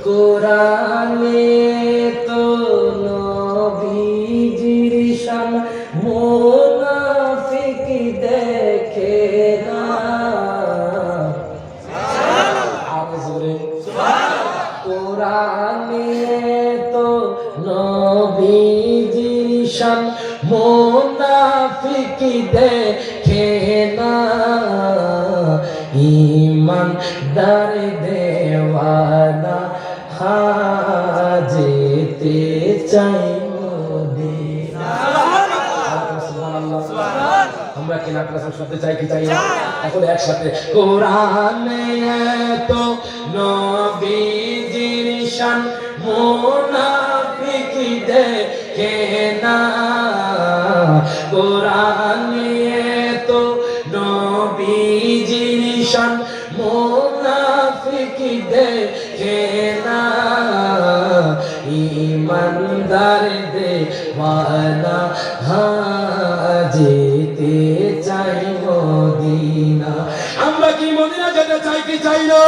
কোরআনে তো নবীজির শান মুনাফিক দেখে না। কোরআনে তো নবীজির শান মুনাফিক দেখে না। ঈমানদার দেওয়ানা যেতে চাই মদিনা। আমরা কি না শব্দে চাই কি চাই না? এখন একসাথে কোরআনে তো নবীজির শান মুনাফিক দেখে না। কোরআনে তো নবীজির শান মুনাফিক দেখে না। ঈমানদার দেওয়ানা যেতে চাই মদিনা। আমরা কি মদিনা যেতে চাই কি চাই না?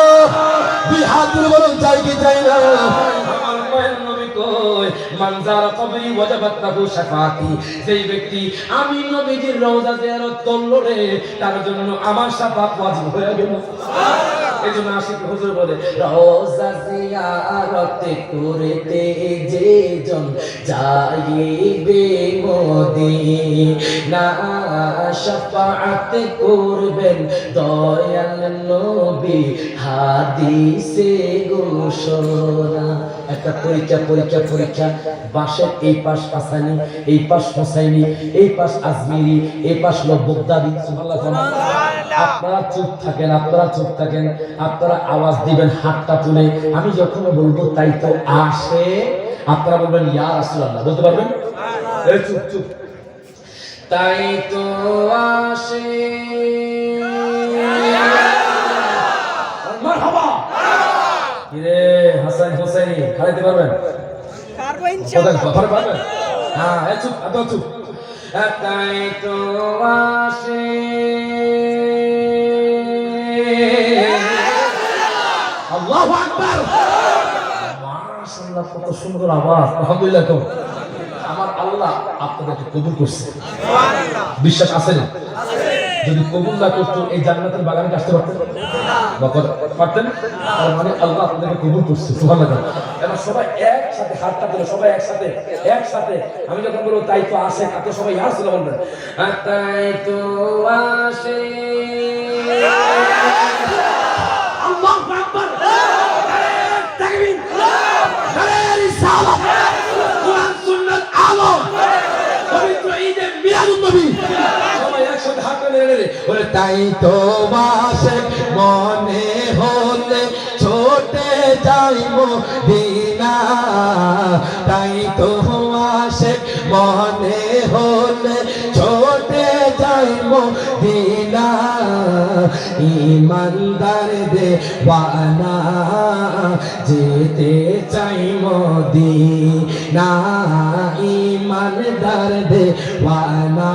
দুই হাত তুলে বলুন চাই কি চাই না? আমার মায়ের নবী কই মানজারা কবরি ওয়াজাবাত লাহু শাফাআতি। যেই ব্যক্তি আমি নবীজির রওজা জিয়ারত করলো রে তার জন্য আমার শাফাআত ওয়াজিব হয়ে গেল। এজন্য আশিক হুজুর বলে রওজা জিয়ারত করতে যে জন যাইবে মদিনা শাফাআত করবেন দয়াল নবী হাদিসে ঘোষণা। একটা পরীক্ষা বাসের এই পাশ হাসানি, এই পাশ হোসাইনি, এই পাশ আজমিরি, এই পাশ বগদাদি। সুবহানাল্লাহ। আপনারা চুপ থাকেন, আপনারা আওয়াজ দিবেন হাতটা তুলে। আমি যখন বলবো তাই তো আসে, আপনারা বলবেন ইয়া রাসূলুল্লাহ। বলতে পারবেন? এই চুপ। তাই তো আসে মারহাবা। কিরে হাসান হোসেনি খাইতে পারবেন? পারবো ইনশাআল্লাহ। পারবেন? হ্যাঁ, এই চুপ, আদো চুপ। তাই তো আসে আল্লাহু আকবার। মাশাআল্লাহ, কত সুন্দর আওয়াজ। আলহামদুলিল্লাহ। তো আমার আল্লাহ আপনাদেরকে কবুল করছে। সুবহানাল্লাহ। বিশ্বাস আছে না? যদি কবুল না করতো এই জান্নাতের বাগানে আসতে পারতেন পারতেন? তার মানে আল্লাহ আপনাদেরকে কবুল করছে। সুবহানাল্লাহ। এবার সবাই একসাথে হাতটা তুলে সবাই একসাথে আমি যখন বলবো তাই তো আসে, আপনি সবাই ইয়া রাসূলুল্লাহ বলবেন। তাই তো আসে আল্লাহু আকবার। তাকবীর, নারে রিসালাত, কোরআন সুন্নাত আলো, পবিত্র ঈদে মিলাদুন নবী। সবাই একসাথে হাত তুলে বলে তাই তো আসে মনে হলে ছোটে যাই মদিনা। তাই তো আসে মনে হলে ছোটে যাই মদিনা। ঈমানদার দেওয়ানা যেতে চাই মদিনা। ঈমানদার দেওয়ানা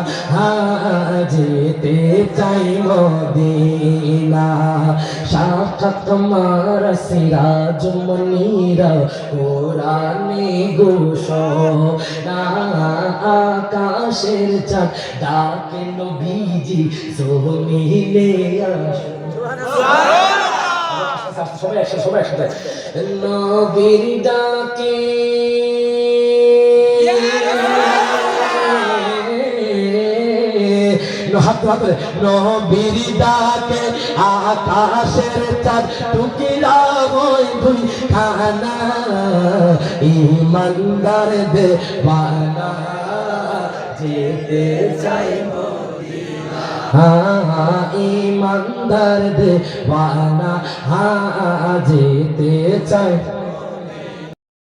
যেতে চাই মদিনা। সাক্ষাৎ তোমার সিরাজ মনিরা কোরআনে ঘোষণা। আকাশের চাঁদ ডাকে নবীজি জমিনে আসো। সবাই একসাথে নবীর ডাকে নবীর ডাকে আকাশের চাঁদ টুকিরা হই দুই খানা। ঈমানদার দেওয়ানা যেতে চাই মদিনা। ঈমানদার দেওয়ানা যেতে চাই।